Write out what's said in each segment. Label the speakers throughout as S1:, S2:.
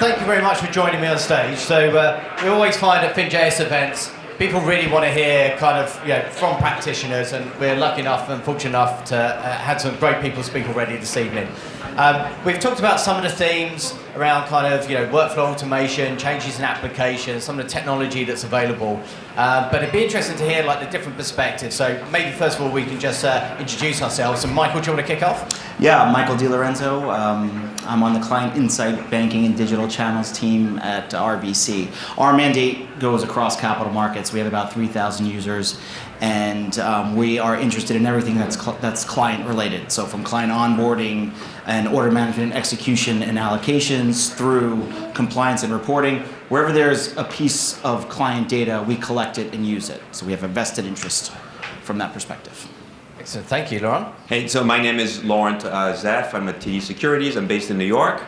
S1: thank you very much for joining me on stage. So we always find at FinJS events, people really want to hear from practitioners, and we're lucky enough and fortunate enough to have some great people speak already this evening. We've talked about some of the themes around workflow automation, changes in applications, some of the technology that's available. But it'd be interesting to hear the different perspectives. So maybe first of all we can just introduce ourselves. And Michael, do you want to kick off?
S2: Yeah, Michael DeLorenzo. I'm on the Client Insight Banking and Digital Channels team at RBC. Our mandate goes across capital markets. We have about 3,000 users, and we are interested in everything that's client related. So from client onboarding and order management, execution and allocations, through compliance and reporting. Wherever there's a piece of client data, we collect it and use it. So we have a vested interest from that perspective.
S1: Excellent. Thank you, Laurent.
S3: Hey, so my name is Laurent Zajfe. I'm at TD Securities. I'm based in New York.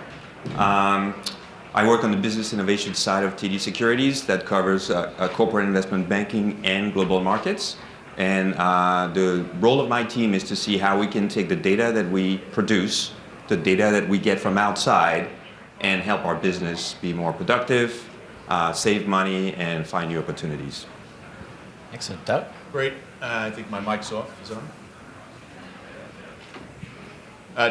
S3: I work on the business innovation side of TD Securities that covers corporate investment banking and global markets. And the role of my team is to see how we can take the data that we produce, the data that we get from outside, and help our business be more productive, save money, and find new opportunities.
S1: Excellent. Doug?
S4: Great. I think my mic's off. Is it on?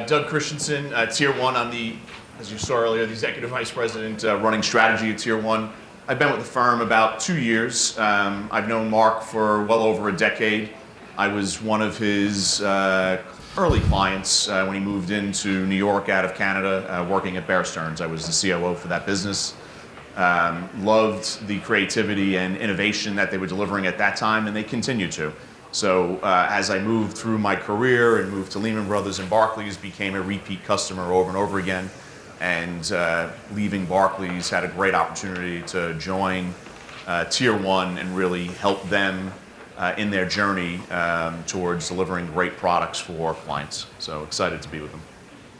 S4: Doug Christensen, Tier 1. I'm as you saw earlier, the Executive Vice President running strategy at Tier 1. I've been with the firm about 2 years. I've known Mark for well over a decade. I was one of his early clients when he moved into New York out of Canada, working at Bear Stearns. I was the COO for that business. Loved the creativity and innovation that they were delivering at that time, and they continue to. So as I moved through my career and moved to Lehman Brothers and Barclays, became a repeat customer over and over again. And leaving Barclays, had a great opportunity to join Tier 1 and really help them in their journey towards delivering great products for clients. So excited to be with them.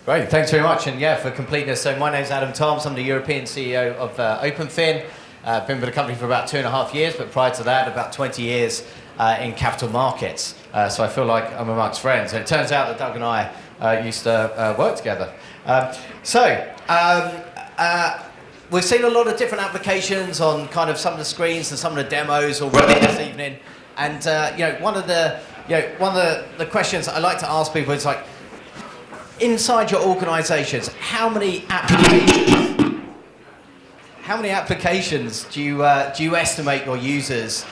S1: Great, thanks very much. And for completeness, so my name's Adam Toms. I'm the European CEO of OpenFin. I've been with the company for about 2.5 years, but prior to that, about 20 years in capital markets. So I feel like I'm amongst friends. And it turns out that Doug and I used to work together. We've seen a lot of different applications on some of the screens and some of the demos already this evening. And one of the questions I like to ask people is inside your organisations, how many applications do you estimate your users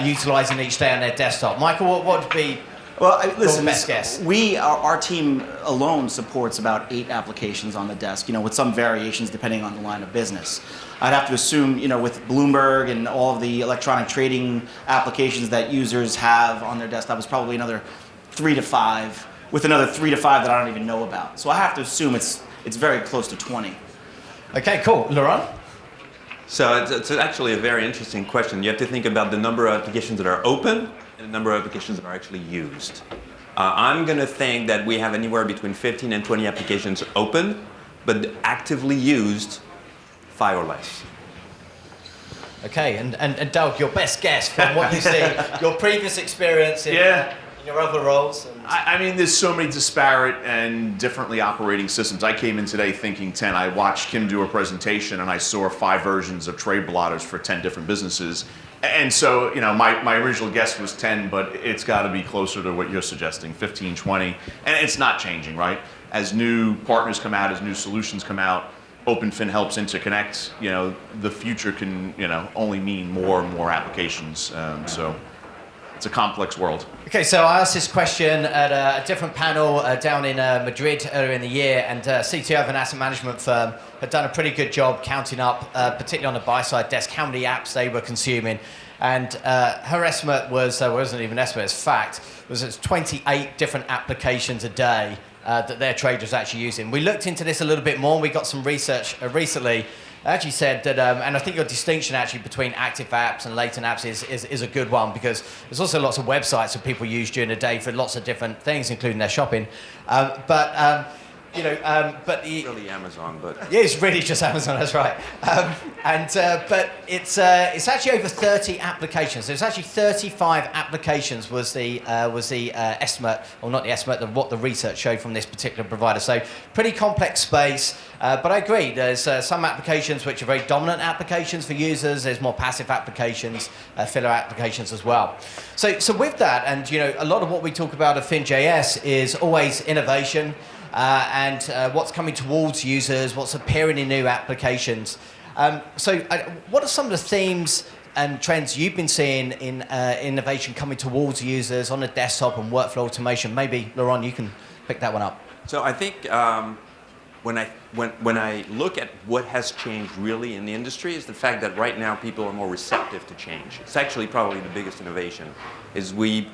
S1: utilising each day on their desktop? Michael, what would be your best guess?
S2: Our team alone supports about 8 applications on the desk, with some variations depending on the line of business. I'd have to assume, with Bloomberg and all of the electronic trading applications that users have on their desktop, is probably another 3 to 5, with another 3 to 5 that I don't even know about. So I have to assume it's very close to 20.
S1: Okay, cool. Laurent?
S3: So it's actually a very interesting question. You have to think about the number of applications that are open and the number of applications that are actually used. I'm going to think that we have anywhere between 15 and 20 applications open, but actively used 5 or less.
S1: Okay, and Doug, your best guess from what you see, your previous experience in your other roles?
S4: I mean, there's so many disparate and differently operating systems. I came in today thinking 10. I watched Kim do a presentation, and I saw 5 versions of trade blotters for 10 different businesses. And so, my original guess was 10, but it's got to be closer to what you're suggesting, 15, 20. And it's not changing, right? As new partners come out, as new solutions come out, OpenFin helps interconnect. The future can, only mean more and more applications. So it's a complex world.
S1: Okay, so I asked this question at a different panel down in Madrid earlier in the year, and CTO of an asset management firm had done a pretty good job counting up, particularly on the buy-side desk, how many apps they were consuming. And her estimate was, wasn't even an estimate, it's fact, was it's 28 different applications a day that their traders are actually using. We looked into this a little bit more, and we got some research recently. Actually said that, and I think your distinction actually between active apps and latent apps is a good one, because there's also lots of websites that people use during the day for lots of different things, including their shopping. But but the
S3: Really Amazon, but
S1: yeah, it's really just Amazon. That's right. But it's actually over 30 applications. There's actually 35 applications was the estimate, or not the estimate, what the research showed from this particular provider. So pretty complex space. But I agree. There's some applications which are very dominant applications for users. There's more passive applications, filler applications as well. So with that, and a lot of what we talk about at FinJS is always innovation. And what's coming towards users, what's appearing in new applications. What are some of the themes and trends you've been seeing in innovation coming towards users on the desktop and workflow automation? Maybe, Laurent, you can pick that one up.
S3: So I think when I look at what has changed really in the industry is the fact that right now people are more receptive to change. It's actually probably the biggest innovation, is we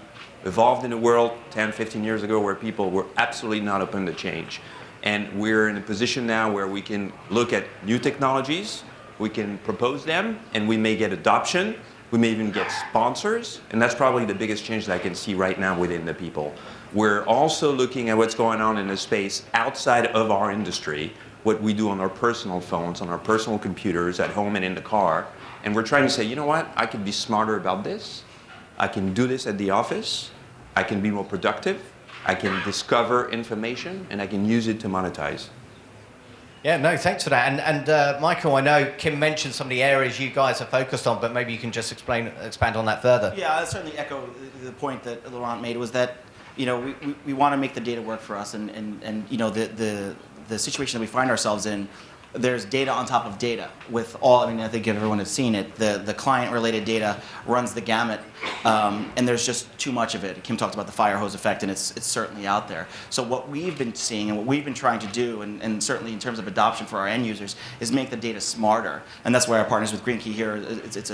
S3: evolved in a world 10, 15 years ago where people were absolutely not open to change. And we're in a position now where we can look at new technologies, we can propose them, and we may get adoption, we may even get sponsors, and that's probably the biggest change that I can see right now within the people. We're also looking at what's going on in the space outside of our industry, what we do on our personal phones, on our personal computers, at home and in the car, and we're trying to say, you know what, I can be smarter about this, I can do this at the office, I can be more productive, I can discover information, and I can use it to monetize.
S1: Yeah, no, thanks for that. And Michael, I know Kim mentioned some of the areas you guys are focused on, but maybe you can just expand on that further.
S2: Yeah, I'll certainly echo the point that Laurent made, was that we want to make the data work for us, and the situation that we find ourselves in, there's data on top of data with all, I think everyone has seen it, the client-related data runs the gamut, and there's just too much of it. Kim talked about the fire hose effect, and it's certainly out there. So what we've been seeing and what we've been trying to do, and certainly in terms of adoption for our end users, is make the data smarter. And that's why our partners with Green Key here, that's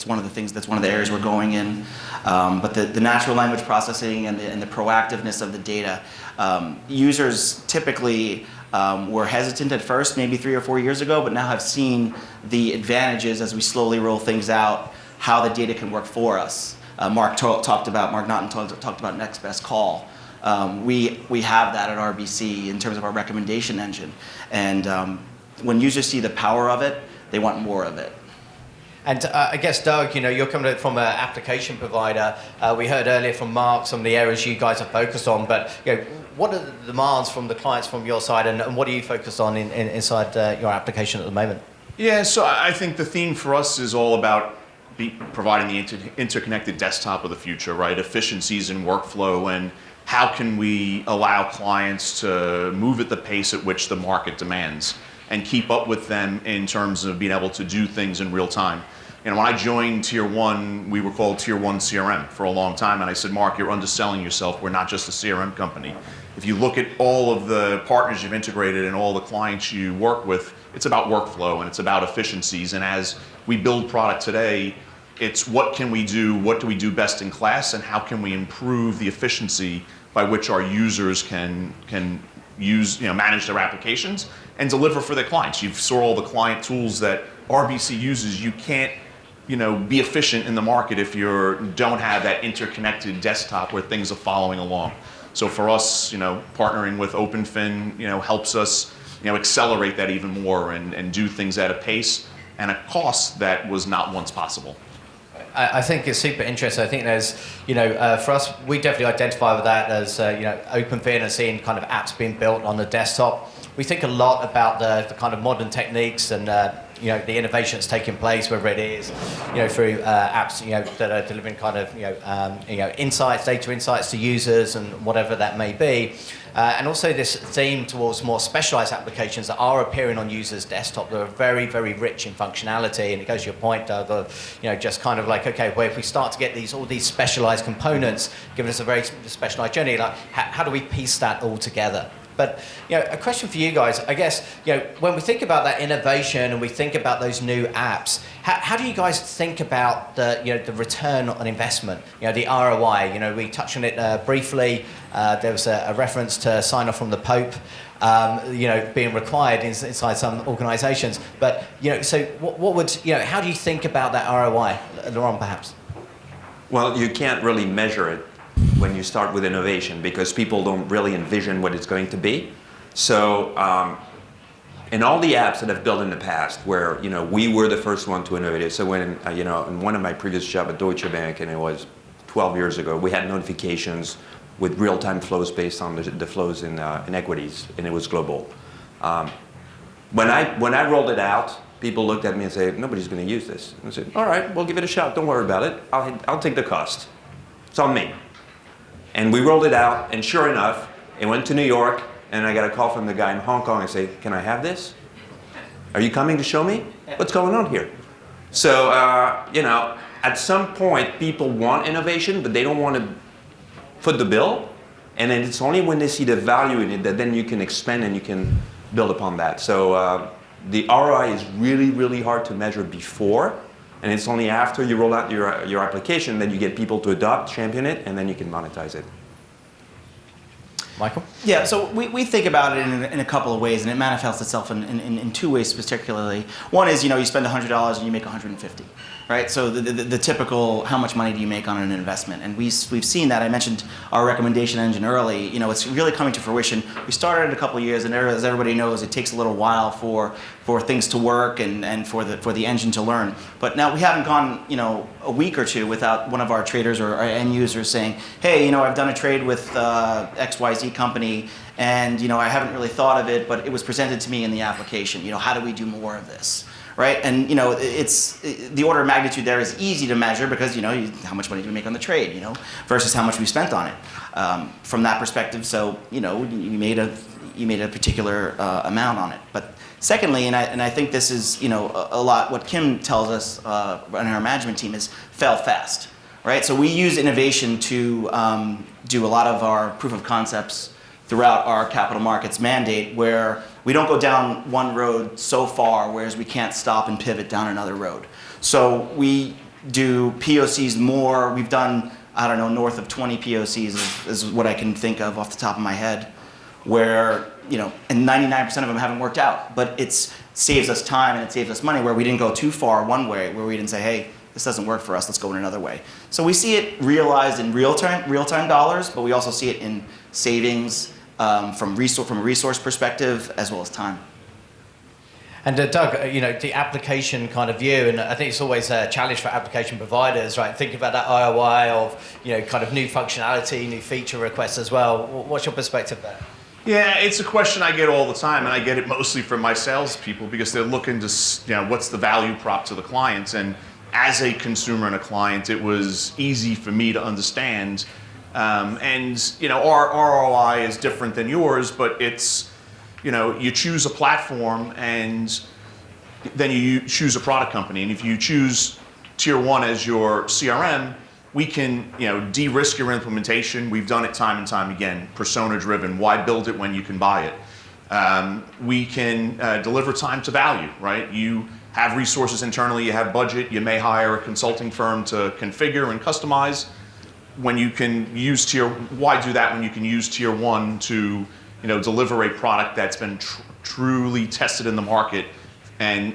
S2: one of the things, that's one of the areas we're going in. But the natural language processing and the proactiveness of the data, users typically were hesitant at first, maybe 3 or 4 years ago, but now have seen the advantages as we slowly roll things out, how the data can work for us. Mark Naughton talked about next best call. We have that at RBC in terms of our recommendation engine. And when users see the power of it, they want more of it.
S1: And I guess, Doug, you're coming from an application provider. We heard earlier from Mark some of the areas you guys are focused on, but what are the demands from the clients from your side, and what are you focused on inside your application at the moment?
S4: Yeah, so I think the theme for us is all about providing the interconnected desktop of the future, right? Efficiencies in workflow, and how can we allow clients to move at the pace at which the market demands and keep up with them in terms of being able to do things in real time. When I joined Tier 1, we were called Tier 1 CRM for a long time, and I said, Mark, you're underselling yourself. We're not just a CRM company. If you look at all of the partners you've integrated and all the clients you work with, it's about workflow and it's about efficiencies. And as we build product today, it's what can we do, what do we do best in class, and how can we improve the efficiency by which our users can use, manage their applications and deliver for their clients. You saw all the client tools that RBC uses. You can't, be efficient in the market if you don't have that interconnected desktop where things are following along. So for us, partnering with OpenFin, helps us, accelerate that even more and do things at a pace and a cost that was not once possible.
S1: I think it's super interesting. I think there's, for us, we definitely identify with that as, OpenFin and seeing kind of apps being built on the desktop. We think a lot about the kind of modern techniques and, the innovation that's taking place, whether it is, through apps, that are delivering kind of, insights, data insights to users and whatever that may be. And also this theme towards more specialized applications that are appearing on users' desktop that are very, very rich in functionality. And it goes to your point, Doug, of, just kind of like, okay, well, if we start to get all these specialized components, giving us a very specialized journey, like how do we piece that all together? But a question for you guys, I guess, when we think about that innovation and we think about those new apps, how do you guys think about the return on investment, the ROI? We touched on it briefly. There was a reference to sign off from the Pope, being required inside some organizations. But, so what would, how do you think about that ROI, Laurent, perhaps?
S3: Well, you can't really measure it when you start with innovation because people don't really envision what it's going to be. So in all the apps that I've built in the past where, we were the first one to innovate it. So when, in one of my previous jobs at Deutsche Bank, and it was 12 years ago, we had notifications with real-time flows based on the flows in equities, and it was global. When I rolled it out, people looked at me and said, nobody's going to use this. And I said, all right, we'll give it a shot. Don't worry about it. I'll take the cost. It's on me. And we rolled it out, and sure enough, it went to New York, and I got a call from the guy in Hong Kong and say, can I have this? Are you coming to show me? What's going on here? So, at some point, people want innovation, but they don't want to foot the bill. And then it's only when they see the value in it that then you can expand and you can build upon that. So the ROI is really, really hard to measure before. And it's only after you roll out your application that you get people to adopt, champion it, and then you can monetize it.
S1: Michael?
S2: Yeah, so we think about it in a couple of ways, and it manifests itself in two ways particularly. One is, you spend $100 and you make $150, right? So the typical, how much money do you make on an investment? And we've seen that. I mentioned our recommendation engine early. It's really coming to fruition. We started it a couple of years, and as everybody knows, it takes a little while for things to work and for the engine to learn. But now we haven't gone, a week or two without one of our traders or our end users saying, hey, I've done a trade with XYZ company, and I haven't really thought of it, but it was presented to me in the application. How do we do more of this, right? And it's the order of magnitude there is easy to measure because how much money do we make on the trade, versus how much we spent on it. From that perspective, so you made a particular amount on it, but. Secondly, and I think this is a lot what Kim tells us in our management team is fail fast, right? So we use innovation to do a lot of our proof of concepts throughout our capital markets mandate, where we don't go down one road so far, whereas we can't stop and pivot down another road. So we do POCs more. We've done north of 20 POCs is what I can think of off the top of my head, where and 99% of them haven't worked out, but it saves us time and it saves us money where we didn't go too far one way, where we didn't say, hey, this doesn't work for us, let's go in another way. So we see it realized in real-time dollars, but we also see it in savings from a resource perspective as well as time.
S1: And Doug, the application kind of view, and I think it's always a challenge for application providers, right? Think about that ROI of, kind of new functionality, new feature requests as well. What's your perspective there?
S4: Yeah, it's a question I get all the time, and I get it mostly from my salespeople because they're looking to, what's the value prop to the clients. And as a consumer and a client, it was easy for me to understand. Our ROI is different than yours, but it's, you choose a platform and then you choose a product company. And if you choose Tier 1 as your CRM, we can, de-risk your implementation. We've done it time and time again. Persona-driven. Why build it when you can buy it? We can deliver time to value, right? You have resources internally. You have budget. You may hire a consulting firm to configure and customize. When you can use why do that when you can use Tier 1 to, deliver a product that's been truly tested in the market? And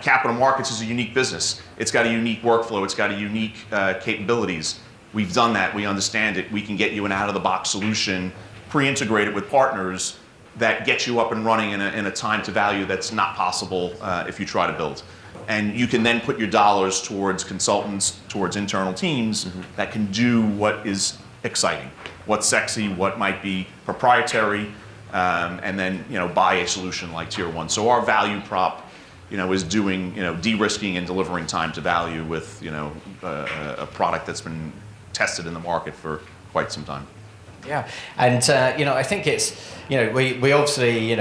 S4: capital markets is a unique business. It's got a unique workflow. It's got a unique capabilities. We've done that. We understand it. We can get you an out-of-the-box solution, pre-integrated with partners that get you up and running in a time to value that's not possible if you try to build. And you can then put your dollars towards consultants, towards internal teams that can do what is exciting, what's sexy, what might be proprietary, and then buy a solution like Tier 1. So our value prop is doing, de-risking and delivering time to value with, a product that's been tested in the market for quite some time.
S1: Yeah, and I think it's, we obviously,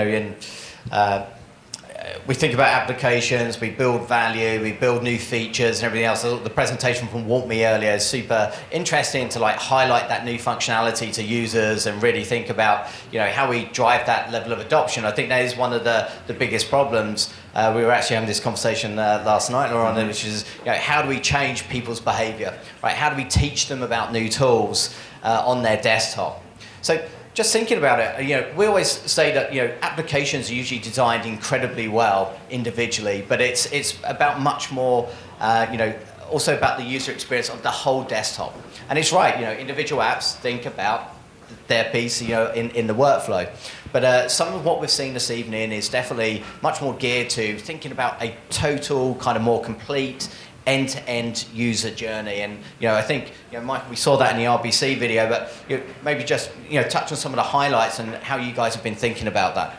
S1: we think about applications, we build value, we build new features and everything else. The presentation from Walk Me earlier is super interesting to highlight that new functionality to users and really think about how we drive that level of adoption. I think that is one of the biggest problems. We were actually having this conversation last night, Laurent, which is how do we change people's behavior, right? How do we teach them about new tools on their desktop? So just thinking about it, we always say that applications are usually designed incredibly well individually, but it's about much more also about the user experience of the whole desktop. And it's right, individual apps think about their piece, in the workflow. But some of what we've seen this evening is definitely much more geared to thinking about a total, kind of more complete, end-to-end user journey. And I think, Mike, we saw that in the RBC video, but maybe just touch on some of the highlights and how you guys have been thinking about that.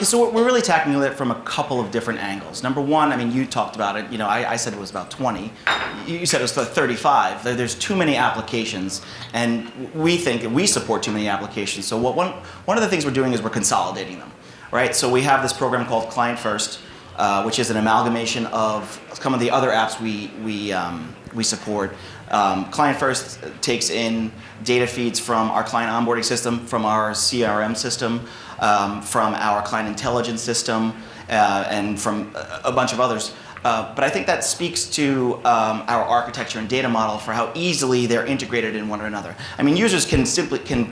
S2: So we're really tackling it from a couple of different angles. Number one, I mean, you talked about it. I said it was about 20. You said it was 35. There's too many applications, and we think that we support too many applications. So one of the things we're doing is we're consolidating them, right? So we have this program called Client First, which is an amalgamation of some of the other apps we support. Client First takes in data feeds from our client onboarding system, from our CRM system, from our client intelligence system, and from a bunch of others. But I think that speaks to our architecture and data model for how easily they're integrated in one another. I mean, users can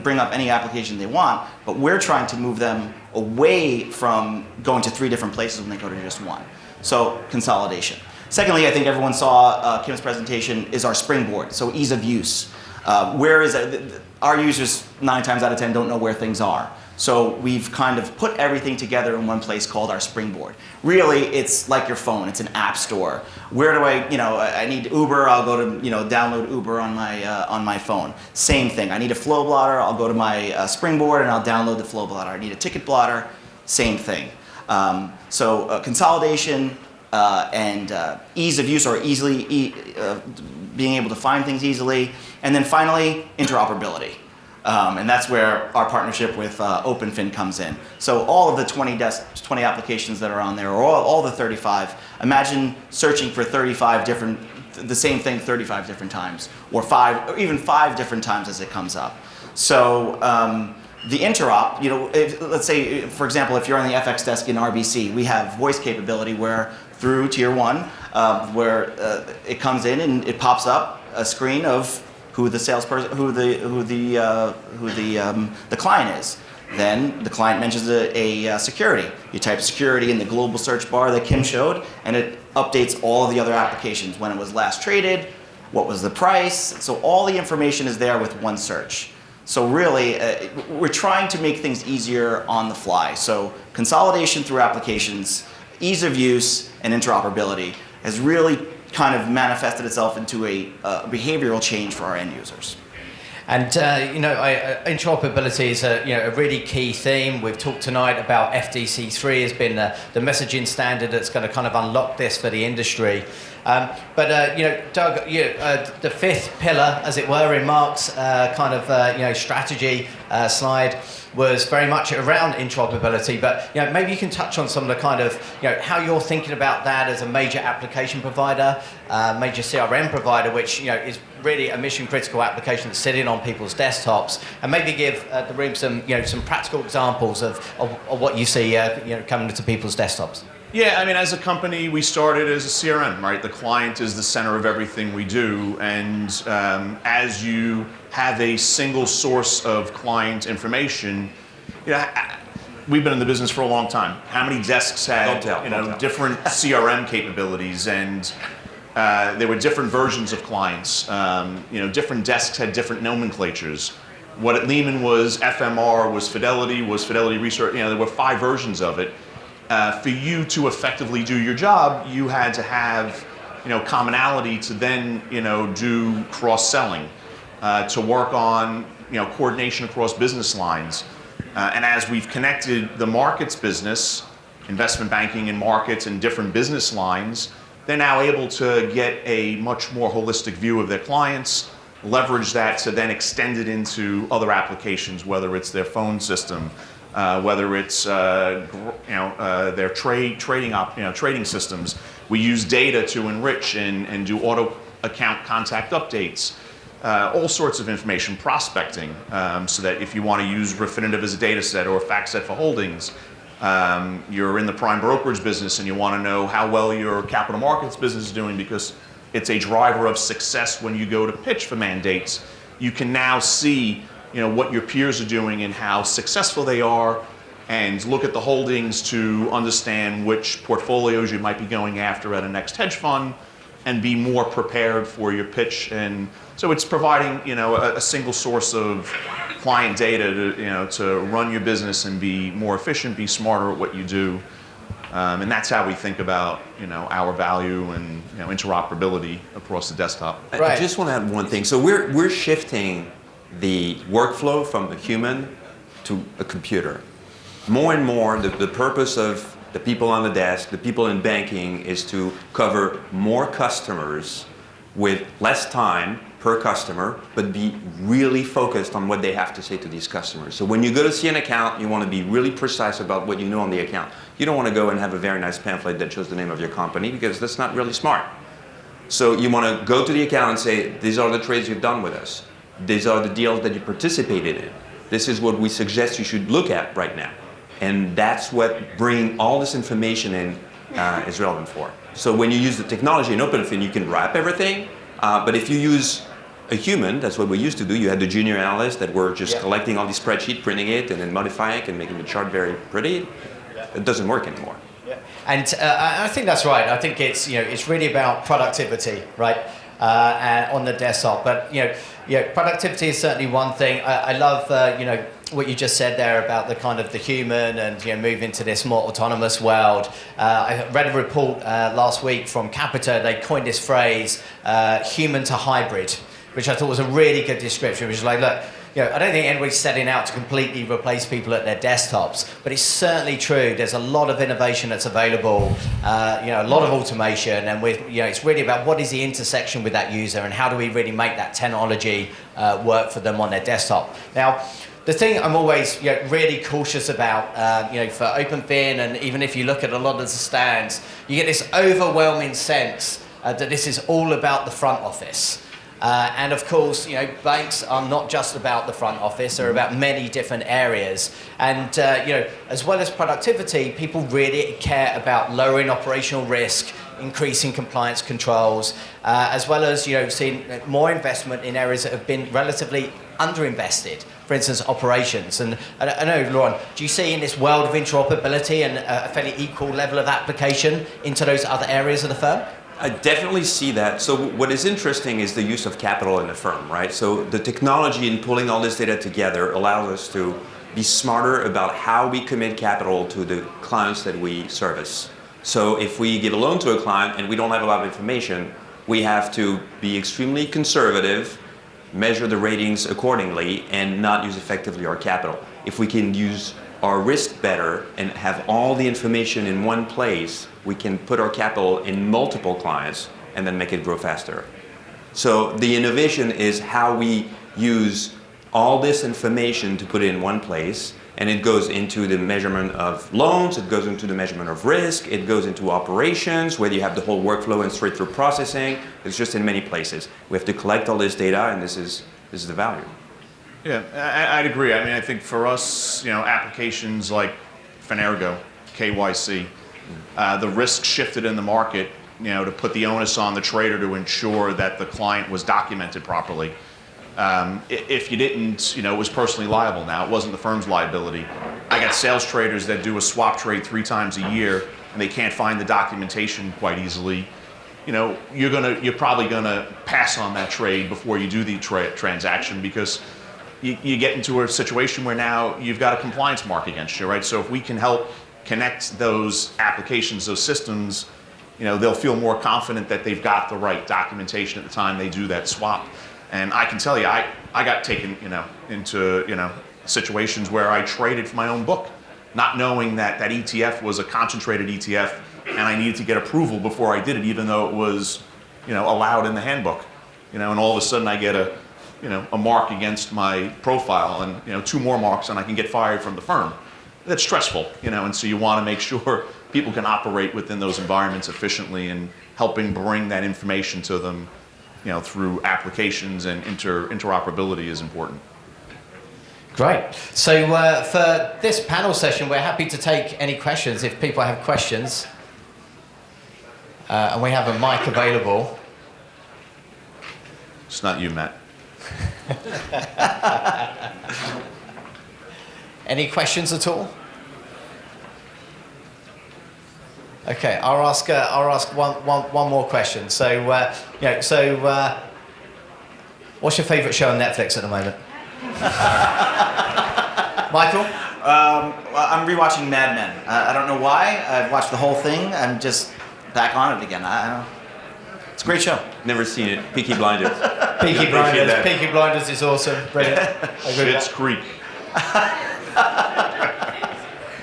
S2: bring up any application they want, but we're trying to move them away from going to 3 different places when they go to just one. So consolidation. Secondly, I think everyone saw Kim's presentation is our springboard, so ease of use. Our users 9 times out of 10 don't know where things are. So we've kind of put everything together in one place called our springboard. Really, it's like your phone. It's an app store. Where do I need Uber, I'll go to, download Uber on my phone. Same thing. I need a flow blotter, I'll go to my springboard and I'll download the flow blotter. I need a ticket blotter, same thing. Consolidation and ease of use, or being able to find things easily. And then finally, interoperability. And that's where our partnership with OpenFin comes in. So all of the 20 applications that are on there, or all the 35, imagine searching for the same thing 35 different times, or even 5 different times as it comes up. So the interop, let's say, for example, if you're on the FX desk in RBC, we have voice capability where through Tier 1, where it comes in and it pops up a screen of who the salesperson, who the client is. Then the client mentions a security. You type security in the global search bar that Kim showed, and it updates all of the other applications, when it was last traded, what was the price. So all the information is there with one search. So really, we're trying to make things easier on the fly. So consolidation through applications, ease of use, and interoperability has really kind of manifested itself into a behavioral change for our end users.
S1: And interoperability is a really key theme. We've talked tonight about FDC3 has been the messaging standard that's going to kind of unlock this for the industry. Doug, the 5th pillar, as it were, in Mark's strategy slide was very much around interoperability. But maybe you can touch on some of the kind of how you're thinking about that as a major application provider, major CRM provider, which is really a mission-critical application that's sitting on people's desktops, and maybe give the room some practical examples of what you see coming to people's desktops.
S4: Yeah, I mean, as a company, we started as a CRM, right? The client is the center of everything we do, and as you have a single source of client information, we've been in the business for a long time. How many desks had different CRM capabilities, and there were different versions of clients. Different desks had different nomenclatures. What at Lehman was FMR, was Fidelity Research. There were 5 versions of it. For you to effectively do your job, you had to have, commonality to then, do cross-selling, to work on, coordination across business lines. And as we've connected the markets business, investment banking and markets and different business lines, they're now able to get a much more holistic view of their clients, leverage that to then extend it into other applications, whether it's their phone system, whether it's their trading systems. We use data to enrich and do auto account contact updates, all sorts of information, prospecting, so that if you want to use Refinitiv as a data set or FactSet for holdings, you're in the prime brokerage business and you want to know how well your capital markets business is doing because it's a driver of success when you go to pitch for mandates. You can now see what your peers are doing and how successful they are, and look at the holdings to understand which portfolios you might be going after at a next hedge fund, and be more prepared for your pitch. And so it's providing, a single source of client data to run your business and be more efficient, be smarter at what you do. And that's how we think about, our value and, interoperability across the desktop.
S3: I just want to add one thing. So we're shifting the workflow from a human to a computer. More and more, the purpose of the people on the desk, the people in banking, is to cover more customers with less time per customer, but be really focused on what they have to say to these customers. So when you go to see an account, you want to be really precise about what you know on the account. You don't want to go and have a very nice pamphlet that shows the name of your company, because that's not really smart. So you want to go to the account and say, these are the trades you've done with us. These are the deals that you participated in. This is what we suggest you should look at right now. And that's what bringing all this information in is relevant for. So when you use the technology in OpenFin, you can wrap everything. But if you use a human, that's what we used to do. You had the junior analysts that were just collecting all these spreadsheets, printing it, and then modifying it and making the chart very pretty. It doesn't work anymore.
S1: Yeah. And I think that's right. I think it's it's really about productivity, right, on the desktop. But productivity is certainly one thing. I love what you just said there about the kind of the human and moving to this more autonomous world. I read a report last week from Capita. They coined this phrase, human to hybrid, which I thought was a really good description. Which is like, look, I don't think anybody's setting out to completely replace people at their desktops, but it's certainly true. There's a lot of innovation that's available, a lot of automation, and it's really about what is the intersection with that user and how do we really make that technology work for them on their desktop. Now, the thing I'm always really cautious about, for OpenFin, and even if you look at a lot of the stands, you get this overwhelming sense that this is all about the front office. And of course, banks are not just about the front office; they're about many different areas. And as well as productivity, people really care about lowering operational risk, increasing compliance controls, as well as seeing more investment in areas that have been relatively underinvested. For instance, operations. And I know, Laurent, do you see in this world of interoperability and a fairly equal level of application into those other areas of the firm?
S3: I definitely see that. So what is interesting is the use of capital in the firm, right? So the technology in pulling all this data together allows us to be smarter about how we commit capital to the clients that we service. So if we give a loan to a client and we don't have a lot of information, we have to be extremely conservative, measure the ratings accordingly, and not use effectively our capital. If we can use our risk better and have all the information in one place, we can put our capital in multiple clients and then make it grow faster. So the innovation is how we use all this information to put it in one place, and it goes into the measurement of loans, it goes into the measurement of risk, it goes into operations, whether you have the whole workflow and straight through processing. It's just in many places. We have to collect all this data, and this is the value.
S4: Yeah, I'd agree. I mean, I think for us, applications like Finergo, KYC, the risk shifted in the market, to put the onus on the trader to ensure that the client was documented properly. If you didn't, it was personally liable now. It wasn't the firm's liability. I got sales traders that do a swap trade 3 times a year, and they can't find the documentation quite easily. You're probably gonna pass on that trade before you do the transaction, because you get into a situation where now you've got a compliance mark against you, right? So if we can help connect those applications, those systems, they'll feel more confident that they've got the right documentation at the time they do that swap. And I can tell you, I got taken, into, situations where I traded for my own book, not knowing that that ETF was a concentrated ETF, and I needed to get approval before I did it, even though it was, allowed in the handbook. And all of a sudden I get a mark against my profile, and 2 more marks, and I can get fired from the firm. That's stressful, and so you want to make sure people can operate within those environments efficiently, and helping bring that information to them, through applications and interoperability is important.
S1: Great. So for this panel session, we're happy to take any questions if people have questions. And we have a mic available.
S4: It's not you, Matt.
S1: Any questions at all? Okay, I'll ask one more question. So, what's your favourite show on Netflix at the moment? Michael?
S2: Well, I'm rewatching Mad Men. I don't know why. I've watched the whole thing. I'm just back on it again. It's a great show.
S3: Never seen it. Peaky Blinders.
S1: Peaky Blinders. Peaky Blinders is awesome. Brilliant.
S4: Schitt's Creek.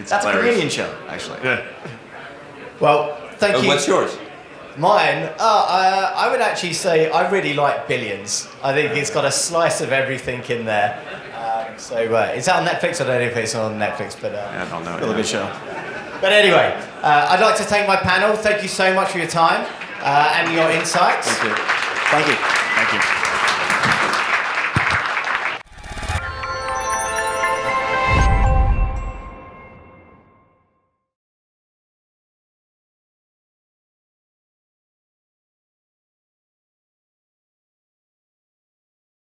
S2: That's a Canadian show, actually.
S4: Yeah.
S1: Well, thank you.
S3: What's yours?
S1: Mine, I would actually say I really like Billions. I think it's got a slice of everything in there. It's out on Netflix. I don't know if it's on Netflix, but
S3: I don't know.
S2: Really good show.
S1: But anyway, I'd like to thank my panel. Thank you so much for your time and your insights.
S3: Thank you.
S2: Thank you. Thank you.